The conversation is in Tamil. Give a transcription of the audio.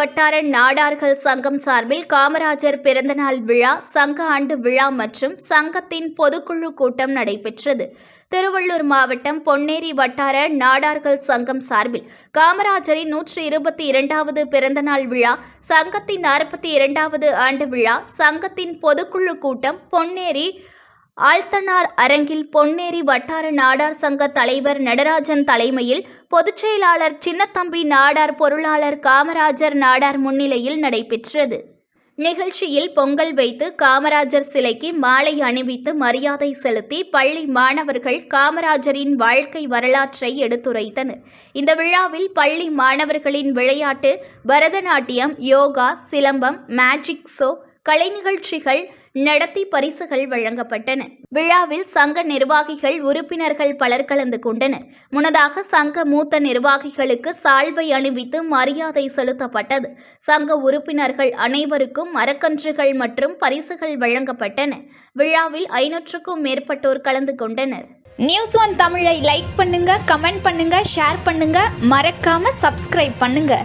வட்டார நாடார்கள் சங்கம் சார்பில் காமராஜர் பிறந்தநாள் விழா, சங்க ஆண்டு விழா மற்றும் சங்கத்தின் பொதுக்குழு கூட்டம் நடைபெற்றது. திருவள்ளூர் மாவட்டம் பொன்னேரி வட்டார நாடார்கள் சங்கம் சார்பில் காமராஜரின் 122வது பிறந்தநாள் விழா, சங்கத்தின் 62வது ஆண்டு விழா, சங்கத்தின் பொதுக்குழு கூட்டம் பொன்னேரி ஆழ்த்தனார் அரங்கில் பொன்னேரி வட்டார நாடார் சங்க தலைவர் நடராஜன் தலைமையில் பொதுச் செயலாளர் சின்னத்தம்பி நாடார், பொருளாளர் காமராஜர் நாடார் முன்னிலையில் நடைபெற்றது. நிகழ்ச்சியில் பொங்கல் வைத்து காமராஜர் சிலைக்கு மாலை அணிவித்து மரியாதை செலுத்தி பள்ளி மாணவர்கள் காமராஜரின் வாழ்க்கை வரலாற்றை எடுத்துரைத்தனர். இந்த விழாவில் பள்ளி மாணவர்களின் விளையாட்டு, பரதநாட்டியம், யோகா, சிலம்பம், மேஜிக் ஷோ, கலை நிகழ்ச்சிகள் நடத்தி பரிசுகள் வழங்கப்பட்டன. விழாவில் சங்க நிர்வாகிகள், உறுப்பினர்கள் பலர் கலந்து கொண்டனர். முன்னதாக சங்க மூத்த நிர்வாகிகளுக்கு சால்வை அணிவித்து மரியாதை செலுத்தப்பட்டது. சங்க உறுப்பினர்கள் அனைவருக்கும் மரக்கன்றுகள் மற்றும் பரிசுகள் வழங்கப்பட்டன. விழாவில் 500க்கும் மேற்பட்டோர் கலந்து கொண்டனர். News One தமிழை லைக் பண்ணுங்க, கமெண்ட் பண்ணுங்க, ஷேர் பண்ணுங்க, மறக்காம சப்ஸ்கிரைப் பண்ணுங்க.